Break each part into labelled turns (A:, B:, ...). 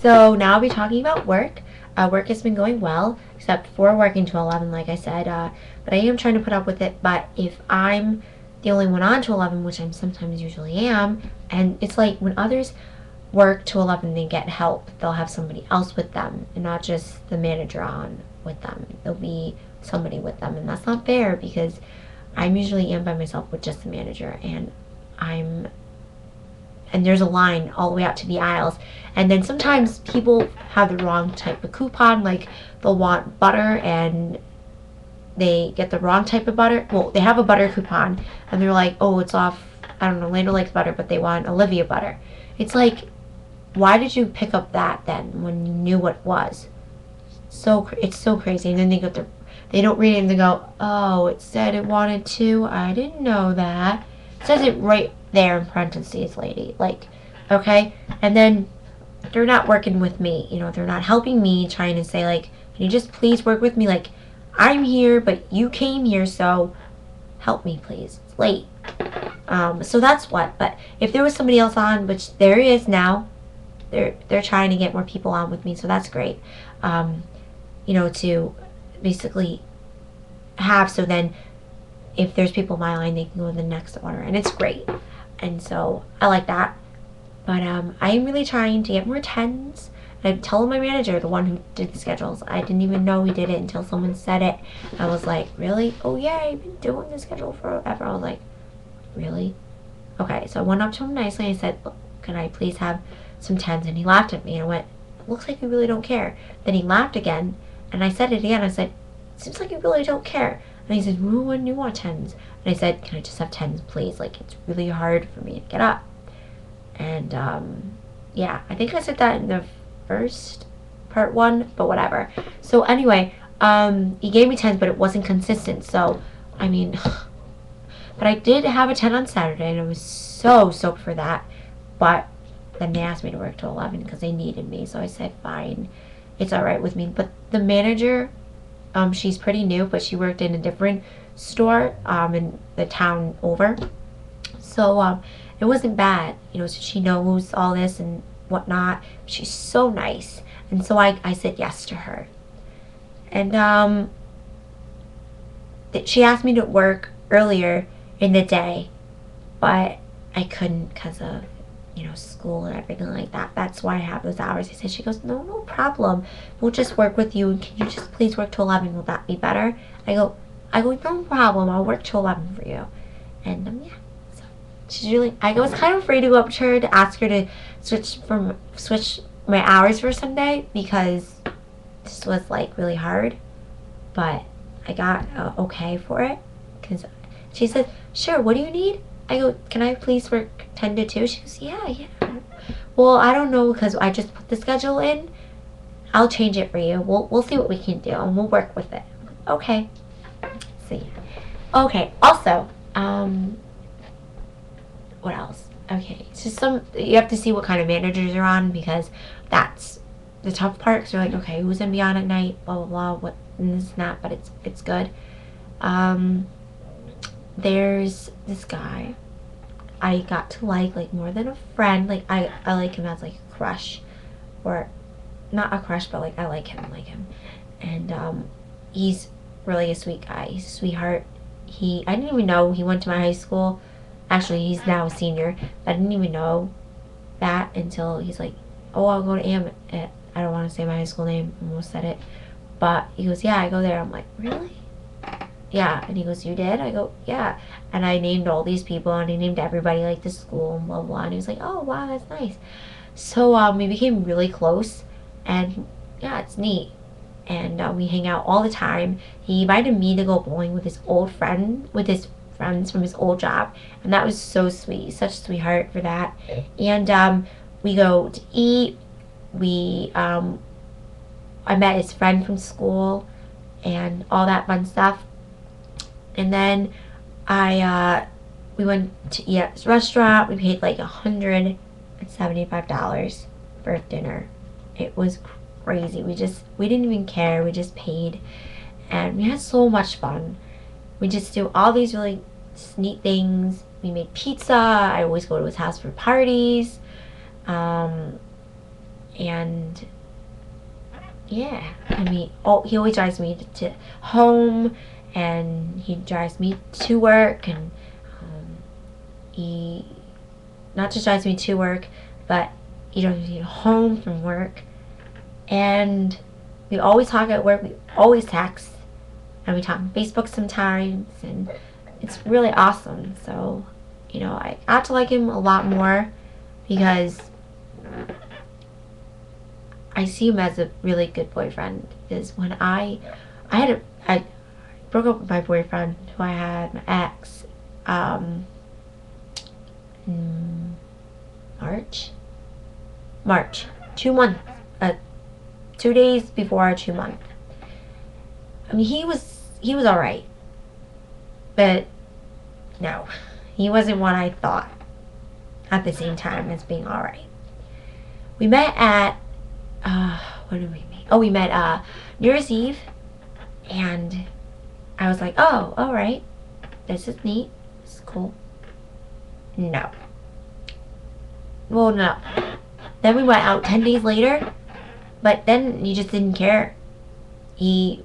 A: So now I'll be talking about work. Work has been going well, except for working till 11, like I said. But I am trying to put up with it. But if I'm the only one on till 11, which I sometimes usually am, and it's like when others work till 11, they get help. They'll have somebody else with them, and not just the manager on with them. There'll be somebody with them, and that's not fair because I'm usually in by myself with just the manager, and there's a line all the way out to the aisles. And then sometimes people have the wrong type of coupon, like they'll want butter and they get the wrong type of butter. Well, they have a butter coupon and they're like, oh, it's off, I don't know, Lando likes butter, but they want Olivia butter. It's like, why did you pick up that then when you knew what it was? So it's so crazy. And then they don't read it and they go, oh, it said it wanted to, I didn't know that. It says it right there in parentheses, lady. Like, okay? And then they're not working with me. You know, they're not helping me, trying to say, like, can you just please work with me? Like, I'm here, but you came here, so help me, please. It's late. So that's what. But if there was somebody else on, which there is now, they're trying to get more people on with me, so that's great. You know, to basically have, so then if there's people in my line, they can go to the next order, and it's great. And so I like that. But I'm really trying to get more tens. And I told my manager, the one who did the schedules, I didn't even know he did it until someone said it. I was like, really? Oh yeah, I've been doing the schedule forever. I was like, really? Okay, so I went up to him nicely and I said, look, can I please have some tens? And he laughed at me and I went, looks like you really don't care. Then he laughed again and I said it again. I said, seems like you really don't care. And he said, well, when do you want tens? And I said, can I just have tens, please? Like, it's really hard for me to get up. And yeah, I think I said that in the first part one, but whatever. So anyway, he gave me tens, but it wasn't consistent. So I mean, but I did have a 10 on Saturday, and I was so stoked for that. But then they asked me to work till 11 because they needed me. So I said, fine, it's all right with me. But the manager, she's pretty new, but she worked in a different store in the town over. So it wasn't bad, you know, so she knows all this and whatnot. She's so nice. And so I said yes to her. And she asked me to work earlier in the day, but I couldn't because of, you know, school and everything like that. That's why I have those hours. I said, she goes, no problem. We'll just work with you. And can you just please work till 11? Will that be better? I go, no problem. I'll work till 11 for you. And yeah. She's really, I was kind of afraid to go up to her to ask her to switch my hours for Sunday because this was like really hard, but I got okay for it because she said, sure, what do you need? I go, can I please work 10 to 2? She goes, yeah. Well, I don't know because I just put the schedule in. I'll change it for you. We'll see what we can do and we'll work with it. Okay. So yeah. Okay. Also, what else? Okay, it's just you have to see what kind of managers you're on because that's the tough part. Because you're like, okay, who's gonna be on at night? Blah blah blah. What and this and that, but it's good. There's this guy I got to like more than a friend. Like I like him as like a crush, or not a crush, but like I like him. And he's really a sweet guy. He's a sweetheart. I didn't even know he went to my high school. Actually, he's now a senior. I didn't even know that until he's like, oh, I'll go to AM. I don't want to say my high school name. I almost said it. But he goes, yeah, I go there. I'm like, really? Yeah. And he goes, you did? I go, yeah. And I named all these people, and he named everybody, like, the school, and blah, blah, blah. And he was like, oh, wow, that's nice. So we became really close. And, yeah, it's neat. And we hang out all the time. He invited me to go bowling with his old friend, with his friends from his old job, and that was so sweet. Such a sweetheart for that. And we go to eat. I met his friend from school and all that fun stuff. And then we went to eat at this restaurant. We paid like $175 for dinner. It was crazy. We didn't even care. We just paid, and we had so much fun. We just do all these really neat things. We made pizza. I always go to his house for parties. And yeah, I mean, he always drives me to home, and he drives me to work, and he not just drives me to work, but he drives me home from work. And we always talk at work, we always text, and we talk on Facebook sometimes, and it's really awesome. So, you know, I got to like him a lot more because I see him as a really good boyfriend. Because when I broke up with my boyfriend, who I had, my ex, in March, 2 months, 2 days before our 2 month. I mean, he was all right, but no, he wasn't what I thought at the same time as being all right. We met at what did we meet? Oh, we met New Year's Eve, and I was like, oh, all right, this is neat, this is cool. No. Well, no. Then we went out 10 days later, but then he just didn't care. He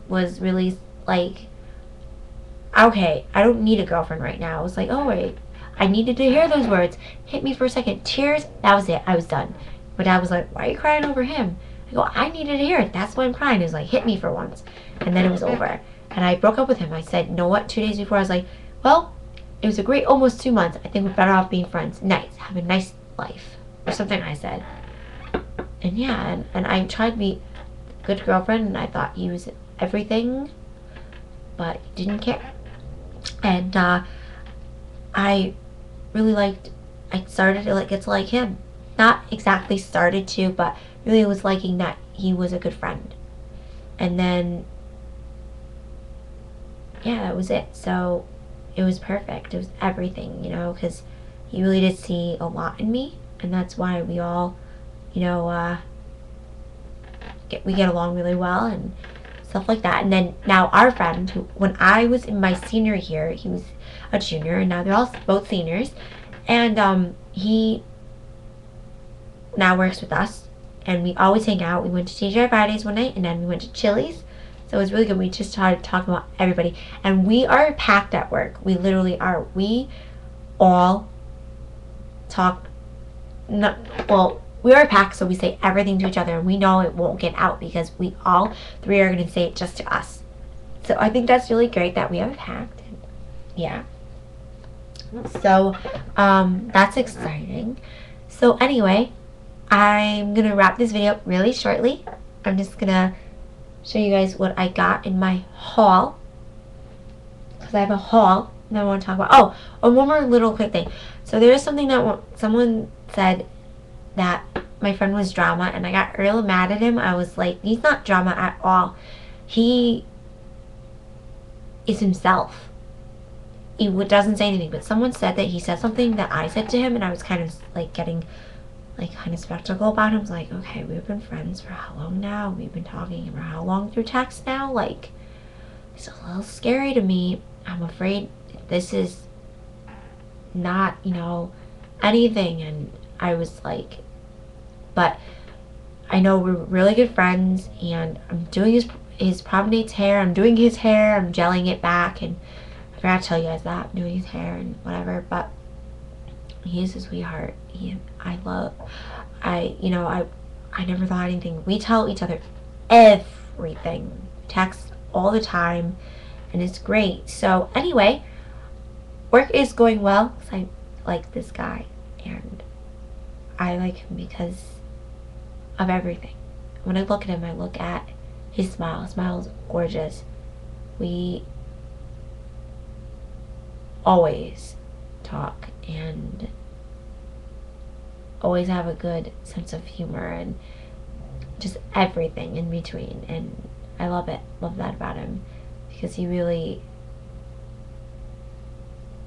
A: was really like, okay, I don't need a girlfriend right now. I was like, oh wait, I needed to hear those words. Hit me for a second. Tears, that was it. I was done. My dad was like, why are you crying over him? I go, I needed to hear it. That's why I'm crying. He was like, hit me for once. And then it was over. And I broke up with him. I said, you know what, 2 days before, I was like, well, it was a great almost 2 months. I think we're better off being friends. Nice. Have a nice life. Or something I said. And yeah, and I tried to be a good girlfriend, and I thought he was everything, but he didn't care. And I really I started to get to like him. Not exactly started to, but really was liking that he was a good friend. And then, yeah, that was it. So it was perfect. It was everything, you know, because he really did see a lot in me, and that's why we all, you know, we get along really well and stuff like that. And then now our friend, who when I was in my senior year, he was a junior, and now they're all both seniors, and he now works with us, and we always hang out. We went to TGI Fridays one night, and then we went to Chili's. So it was really good. We just started talking about everybody, and we are packed at work. We literally are. We all talk. Well, we are packed, so we say everything to each other, and we know it won't get out because we all three are going to say it just to us. So I think that's really great that we have it packed. Yeah. So that's exciting. So anyway, I'm going to wrap this video up really shortly. I'm just going to show you guys what I got in my haul, because I have a haul that I want to talk about. Oh, and one more little quick thing. So there is something that someone said that my friend was drama, and I got real mad at him. I was like, he's not drama at all. He is himself. He doesn't say anything, but someone said that he said something that I said to him, and I was kind of like getting like kind of skeptical about him. I was like, okay, we've been friends for how long now? We've been talking for how long through text now? Like, it's a little scary to me. I'm afraid this is not, you know, anything. And I was like, but I know we're really good friends, and I'm doing his prom date's hair. I'm doing his hair. I'm gelling it back, and I forgot to tell you guys that I'm doing his hair and whatever. But he is a sweetheart. I never thought anything. We tell each other everything. Text all the time, and it's great. So anyway, work is going well because I like this guy, and I like him because of everything. When I look at him, I look at his smile. His smile is gorgeous. We always talk and always have a good sense of humor and just everything in between, and I love it. Love that about him, because he really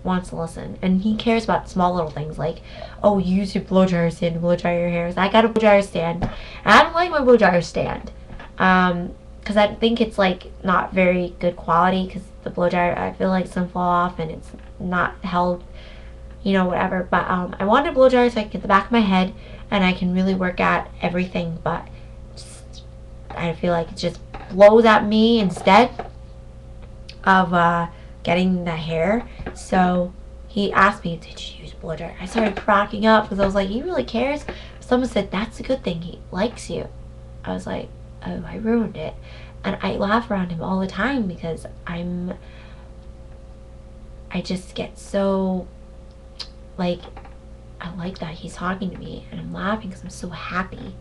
A: wants to listen, and he cares about small little things like, oh, you use your blow dryer stand to blow dry your hair. So I got a blow dryer stand, and I don't like my blow dryer stand because I think it's like not very good quality, because the blow dryer, I feel like some fall off and it's not held, you know, whatever. But I wanted a blow dryer so I could get the back of my head, and I can really work at everything, but just, I feel like it just blows at me instead of getting the hair. So he asked me, did you use blow dryer? I started cracking up because I was like, he really cares? Someone said, that's a good thing, he likes you. I was like, oh, I ruined it. And I laugh around him all the time because I just get so, like, I like that he's talking to me, and I'm laughing because I'm so happy.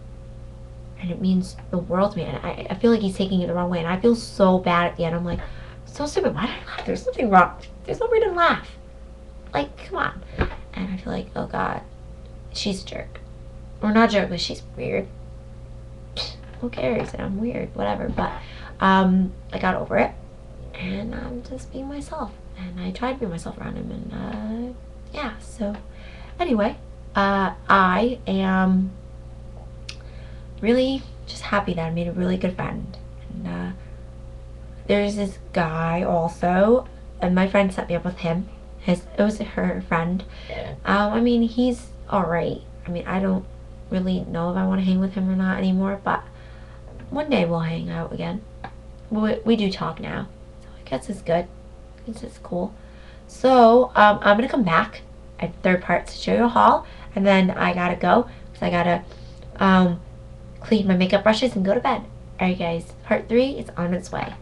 A: And it means the world to me. And I feel like he's taking it the wrong way, and I feel so bad at the end. I'm like, so stupid. Why did I laugh? There's nothing wrong. There's no reason to laugh. Like, come on. And I feel like, oh God, she's a jerk. Or not a jerk, but she's weird. Who cares? I'm weird, whatever. But I got over it, and I'm just being myself. And I tried to be myself around him, and yeah. So anyway, I am really just happy that I made a really good friend. And there's this guy also, and my friend set me up with him. It was her friend. I mean, he's alright. I mean, I don't really know if I want to hang with him or not anymore, but one day we'll hang out again. We do talk now, so I guess it's good. It's cool. So I'm gonna come back at third part to show you a haul, and then I gotta go because I gotta clean my makeup brushes and go to bed. Alright guys, part 3 is on its way.